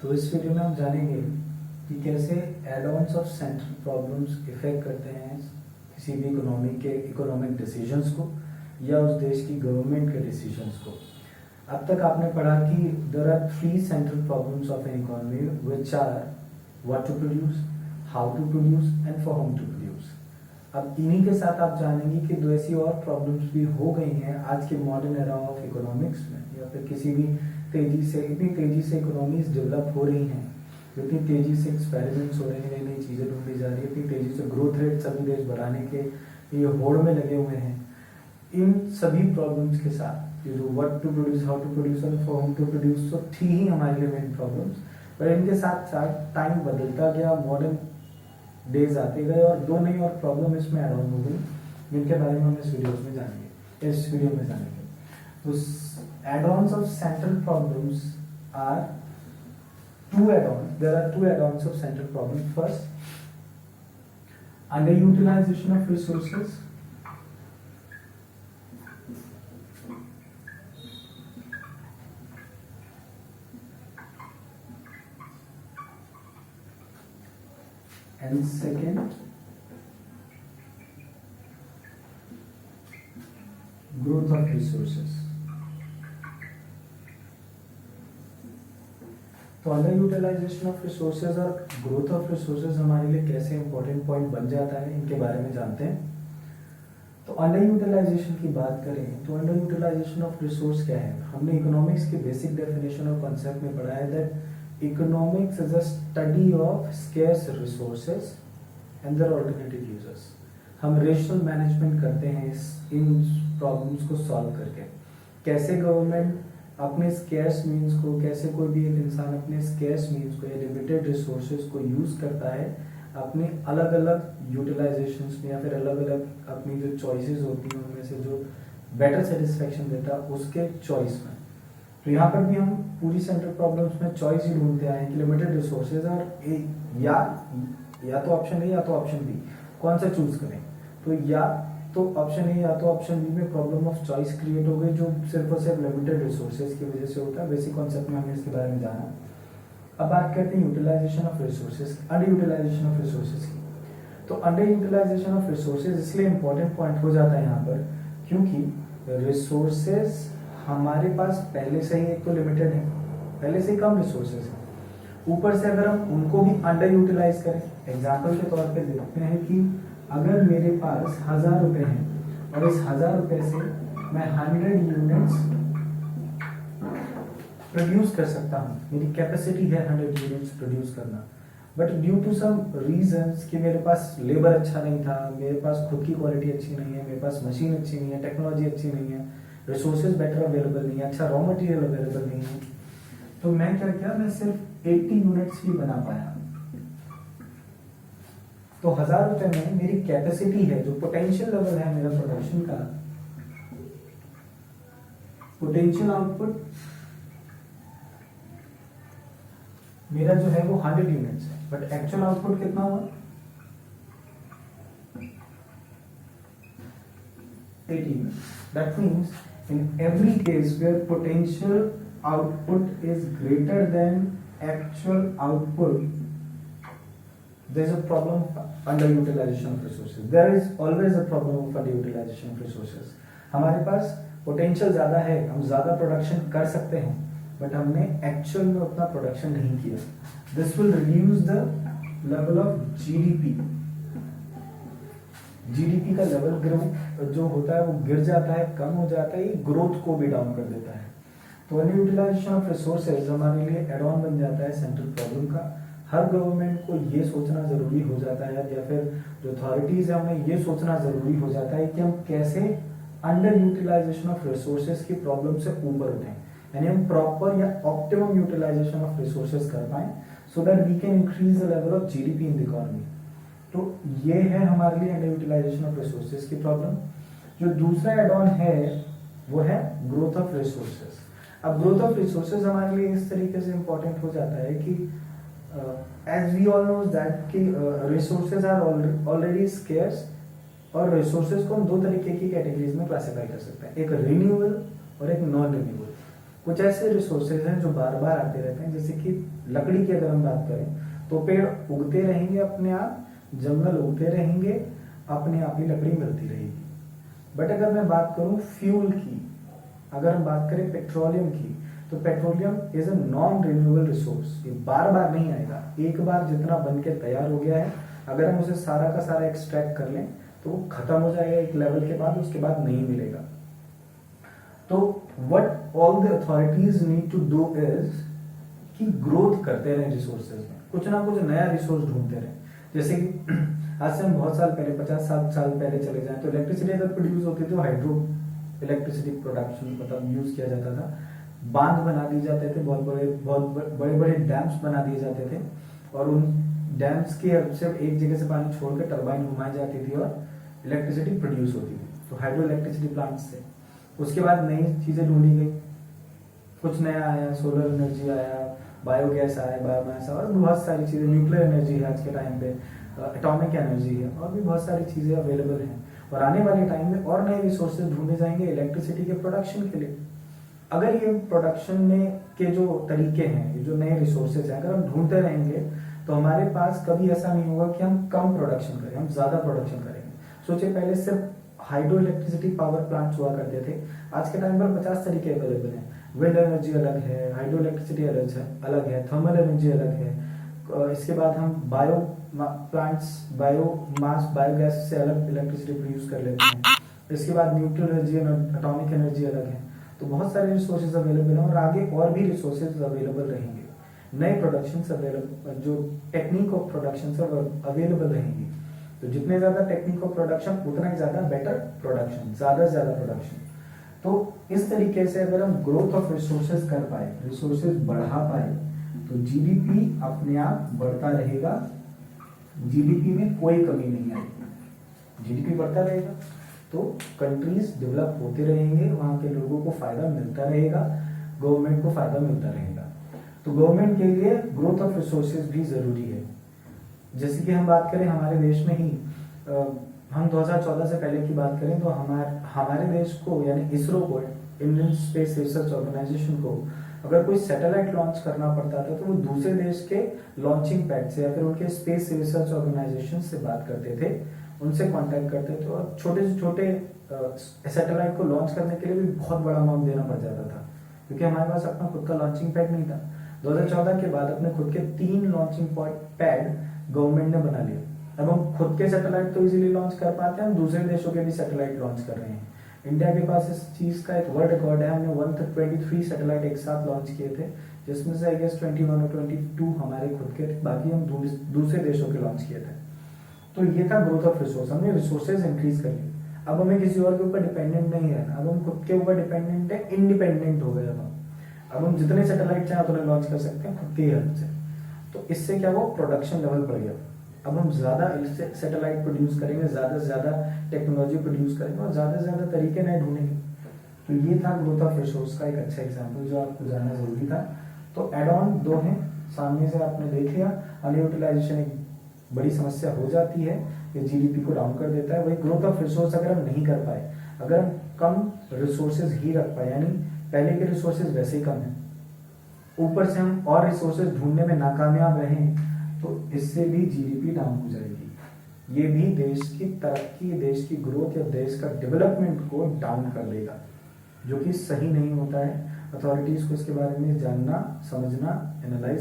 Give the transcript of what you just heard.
तो इस वीडियो में हम जानेंगे कि कैसे add-ons of central problems effect करते हैं किसी भी इकोनॉमिक डिसीजंस को या उस देश की गवर्नमेंट के डिसीजंस को। अब तक आपने पढ़ा कि there are 3 central problems of an economy which are what to produce, how to produce and for whom to produce. अब इन्हीं के साथ आप जानेंगे कि दो ऐसी और प्रॉब्लम्स भी हो गई हैं आज के मॉडर्न एरा ऑफ इकोनॉमिक्स में, या फिर किसी भी इतनी तेजी से इकोनॉमीज डेवलप हो रही हैं, इतनी तेजी से एक्सपेरिमेंट्स हो रहे हैं, नई नई चीजें ढूंढी जा रही है, इतनी तेजी से ग्रोथ रेट सभी देश बढ़ाने के ये होड़ में लगे हुए हैं। इन सभी प्रॉब्लम्स के साथ what to produce, how to produce और फॉर होम टू प्रोड्यूस तो थी ही हमारे लिए मेन प्रॉब्लम्स, पर इनके साथ साथ टाइम बदलता गया, मॉडर्न डेज आते गए और दो नई और प्रॉब्लम इसमें ऐड ऑन हो गई, जिनके बारे में हम इस वीडियो में जानेंगे। तो add-ons of central problems are two add-ons. There are two add-ons of central problems. First, underutilization of resources. And second, growth of resources. तो अंडर यूटिलाइजेशन ऑफ रिसोर्सेज और ग्रोथ ऑफ रिसोर्सेज हमारे लिए कैसे important point बन जाता है, इनके बारे में जानते हैं। तो अंडर यूटिलाइजेशन की बात करें तो अंडर यूटिलाइजेशन ऑफ रिसोर्स क्या है? हमने इकोनॉमिक्स के बेसिक डेफिनेशन और कॉन्सेप्ट में पढ़ा है that economics is a study of scarce resources and their alternative users. हम रेशनल मैनेजमेंट करते हैं इन प्रॉब्लम्स को सॉल्व करके। कैसे गवर्नमेंट अपने स्केर्स मीन्स को, कैसे कोई भी एक इंसान अपने स्केर्स मीन्स को या लिमिटेड रिसोर्सेज को यूज करता है अपने अलग अलग यूटिलाइजेशंस में, या फिर अलग अलग अपनी जो चॉइसेस होती हैं उनमें से जो बेटर सेटिस्फेक्शन देता है उसके चॉइस में। तो यहाँ पर भी हम पूरी सेंट्रल प्रॉब्लम्स में चॉइस ही ढूंढते आए कि लिमिटेड रिसोर्सेज और या तो ऑप्शन ए या तो ऑप्शन बी, कौन सा चूज करें। तो या तो ऑप्शन ए या तो ऑप्शन बी में प्रॉब्लम ऑफ चॉइस क्रिएट हो गई, जो सिर्फ और सिर्फ लिमिटेड रिसोर्सेज की वजह से होता है। बेसिक कॉन्सेप्ट में हमने इसके बारे में जाना। अब बात करते हैं utilization of resources, under utilization of resources की। तो अंडर यूटिलाइजेशन ऑफ रिसोर्सेज इसलिए इंपॉर्टेंट पॉइंट हो जाता है यहाँ पर क्योंकि रिसोर्सेज हमारे पास पहले से ही एक तो लिमिटेड है, पहले से ही कम रिसोर्सेज है, ऊपर से अगर हम उनको भी अंडर यूटिलाइज करें, एग्जाम्पल के तौर पर देखते हैं कि अगर मेरे पास 1000 रुपए हैं और इस 1000 रुपए से मैं 100 यूनिट्स प्रोड्यूस कर सकता हूँ, मेरी कैपेसिटी है 100 यूनिट्स प्रोड्यूस करना, but due to some reasons कि मेरे पास लेबर अच्छा नहीं था, मेरे पास खुद की क्वालिटी अच्छी नहीं है, मेरे पास मशीन अच्छी नहीं है, टेक्नोलॉजी अच्छी नहीं है, रिसोर्सेज बेटर अवेलेबल नहीं है, अच्छा रॉ मटेरियल अवेलेबल नहीं है, तो मैं क्या किया, मैं सिर्फ 80 यूनिट्स ही बना पाया। तो 1000 रुपए में मेरी कैपेसिटी है, जो पोटेंशियल लेवल है मेरा प्रोडक्शन का, पोटेंशियल आउटपुट मेरा जो है वो 100 यूनिट्स है, बट एक्चुअल आउटपुट कितना हुआ? 80 units. That means in every case where potential output is greater than actual output, there is a problem of underutilization of resources. There is always a problem of underutilization of resources. हमारे पास potential ज्यादा है, हम ज्यादा production कर सकते हैं, but हमने actual में उतना प्रोडक्शन नहीं किया। This will reduce the level of GDP. GDP का लेवल ग्रोथ जो होता है वो गिर जाता है, कम हो जाता है, ये ग्रोथ को भी डाउन कर देता है। तो अंडरयूटिलाइजेशन ऑफ रिसोर्सेज हमारे लिए एड ऑन बन जाता है सेंट्रल प्रॉब्लम का। हर गवर्नमेंट को ये सोचना जरूरी हो जाता है, या फिर जो अथॉरिटीज है उन्हें ये सोचना जरूरी हो जाता है कि हम कैसे अंडर यूटिलाइजेशन ऑफ रिसोर्सेज की प्रॉब्लम से ऊपर उठें, यानी हम प्रॉपर या ऑप्टिमम यूटिलाइजेशन ऑफ रिसोर्सेज कर पाए, so that we can increase the level of GDP in the economy. तो ये है हमारे लिए अंडर यूटिलाइजेशन ऑफ रिसोर्सेज की प्रॉब्लम। जो दूसरा एड ऑन है वो है ग्रोथ ऑफ रिसोर्सेज। अब ग्रोथ ऑफ रिसोर्सेज हमारे लिए इस तरीके से इंपॉर्टेंट हो जाता है कि as we all know that कि resources are already scarce, और resources को हम दो तरीके की कैटेगरीज में क्लासिफाई कर सकते हैं, एक रिन्यूएबल और एक नॉन रिन्यूएबल। कुछ ऐसे रिसोर्सेज हैं जो बार बार आते रहते हैं, जैसे कि लकड़ी की अगर हम बात करें तो पेड़ उगते रहेंगे अपने आप, जंगल उगते रहेंगे, अपने आप ही लकड़ी मिलती रहेगी। बट अगर मैं बात करूं फ्यूल की, अगर हम बात करें पेट्रोलियम की, तो petroleum is a non renewable resource, ये बार बार नहीं आएगा। एक बार जितना बन के तैयार हो गया है, अगर हम उसे सारा का सारा एक्सट्रैक्ट कर लें तो वो खत्म हो जाएगा एक लेवल के बाद, उसके बाद नहीं मिलेगा। तो what all the authorities need to do is कि ग्रोथ करते रहे रिसोर्सेज में, कुछ ना कुछ नया रिसोर्स ढूंढते रहे। जैसे कि आज से हम बहुत साल पहले 50-60 साल पहले चले जाएं तो इलेक्ट्रिसिटी अगर प्रोड्यूस होती थी तो हाइड्रो इलेक्ट्रिसिटी प्रोडक्शन मतलब यूज किया जाता था, बांध बना दिए जाते थे, बहुत बड़े बड़े डैम्स बना दिए जाते थे, और उन डैम्स के से एक जगह से पानी छोड़कर टरबाइन घुमाई जाती थी और इलेक्ट्रिसिटी प्रोड्यूस होती थी, तो हाइड्रो इलेक्ट्रिसिटी प्लांट्स से। उसके बाद नई चीजें ढूंढी गई, कुछ नया आया, सोलर एनर्जी आया, बायोगैस आया, बायोमास और बहुत सारी चीजें, न्यूक्लियर एनर्जी है आज के टाइम पे, एटॉमिक एनर्जी है, और भी बहुत सारी चीजें अवेलेबल हैं। और आने वाले टाइम में और नए रिसोर्सेज ढूंढे जाएंगे इलेक्ट्रिसिटी के प्रोडक्शन के लिए। अगर ये प्रोडक्शन में के जो तरीके हैं, ये जो नए रिसोर्सेज हैं, अगर हम ढूंढते रहेंगे तो हमारे पास कभी ऐसा नहीं होगा कि हम कम प्रोडक्शन करें, हम ज्यादा प्रोडक्शन करेंगे। सोचिए पहले सिर्फ हाइड्रो इलेक्ट्रिसिटी पावर प्लांट्स हुआ करते थे, आज के टाइम पर 50 तरीके अवेलेबल हैं। विंड एनर्जी अलग है, हाइड्रो इलेक्ट्रिसिटी अलग है, थर्मल एनर्जी अलग है। इसके बाद हम बायो प्लांट्स, बायोमास, बायोगैस से अलग इलेक्ट्रिसिटी प्रोड्यूस कर लेते हैं। इसके बाद न्यूक्लियर एनर्जी, एटॉमिक एनर्जी अलग है। तो बहुत सारे रिसोर्सेज अवेलेबल हैं और आगे और भी रिसोर्सेज अवेलेबल रहेंगे। नए प्रोडक्शन अवेलेबल, जो टेक्निक ऑफ प्रोडक्शन अवेलेबल रहेंगी। तो जितने ज्यादा टेक्निक ऑफ प्रोडक्शन उतना ही ज्यादा बेटर प्रोडक्शन, ज्यादा से ज्यादा प्रोडक्शन। तो इस तरीके से अगर हम ग्रोथ ऑफ रिसोर्सेज कर पाए, रिसोर्सेज बढ़ा पाए, तो जीडीपी अपने आप बढ़ता रहेगा, जीडीपी में कोई कमी नहीं आएगी, जीडीपी बढ़ता रहेगा तो कंट्रीज डेवलप होते रहेंगे, वहां के लोगों को फायदा मिलता रहेगा, गवर्नमेंट को फायदा मिलता रहेगा। तो गवर्नमेंट के लिए ग्रोथ ऑफ रिसोर्सेज भी जरूरी है। जैसे कि हम बात करें हमारे देश में ही, हम 2014 से पहले की बात करें तो हमारे देश को यानी इसरो को, इंडियन स्पेस रिसर्च ऑर्गेनाइजेशन को, अगर कोई सैटेलाइट लॉन्च करना पड़ता था तो वो दूसरे देश के लॉन्चिंग पैड से या फिर उनके स्पेस रिसर्च ऑर्गेनाइजेशन से बात करते थे, उनसे कांटेक्ट करते थे, और छोटे से छोटे सैटेलाइट को लॉन्च करने के लिए भी बहुत बड़ा अमाउंट देना पड़ जाता था, क्योंकि हमारे पास अपना खुद का लॉन्चिंग पैड नहीं था। 2014 के बाद अपने खुद के 3 लॉन्चिंग पैड गवर्नमेंट ने बना लिया। अब हम खुद के सैटेलाइट तो इजीली लॉन्च कर पाते हैं, हम दूसरे देशों के भी सैटेलाइट लॉन्च कर रहे हैं। इंडिया के पास इस चीज का एक वर्ल्ड रिकॉर्ड है, हमने 123 सैटेलाइट एक साथ लॉन्च किए थे, जिसमें से आई गेस 21 और 22 हमारे खुद के थे, बाकी हम दूसरे देशों के लॉन्च किए थे। तो ये था ग्रोथ ऑफ रिसोर्स, हमने रिसोर्सेज इंक्रीज कर लिए। अब हमें किसी और के ऊपर डिपेंडेंट नहीं रहना, अब हम खुद के ऊपर डिपेंडेंट है, इंडिपेंडेंट हो गए। अब हम जितने सैटेलाइट चाहें उतने लॉन्च कर सकते हैं खुद के हेल्प से। तो इससे क्या, वो प्रोडक्शन लेवल बढ़ गया। अब हम ज्यादा सैटेलाइट प्रोड्यूस करेंगे, ज्यादा से ज्यादा टेक्नोलॉजी प्रोड्यूस करेंगे और ज्यादा से ज्यादा तरीके नए ढूंढेंगे। तो ये था ग्रोथ ऑफ रिसोर्स का एक अच्छा एग्जाम्पल जो आपको जानना जरूरी था। तो एड ऑन 2 हैं, सामने से आपने देख लिया। अनयूटिलाइजेशन एक बड़ी समस्या हो जाती है, ये जीडीपी को डाउन कर देता है। वही ग्रोथ ऑफ रिसोर्स अगर हम नहीं कर पाए, अगर हम कम रिसोर्सेज ही रख पाए, यानी पहले के रिसोर्सेज वैसे ही कम है, ऊपर से हम और रिसोर्सेज ढूंढने में नाकामयाब रहे, तो इससे भी जीडीपी डाउन हो जाएगी। ये भी देश की तरक्की, देश की ग्रोथ या देश का डेवलपमेंट को डाउन कर देगा, जो कि सही नहीं होता है। अथॉरिटीज को इसके बारे में जानना, समझना, एनालाइज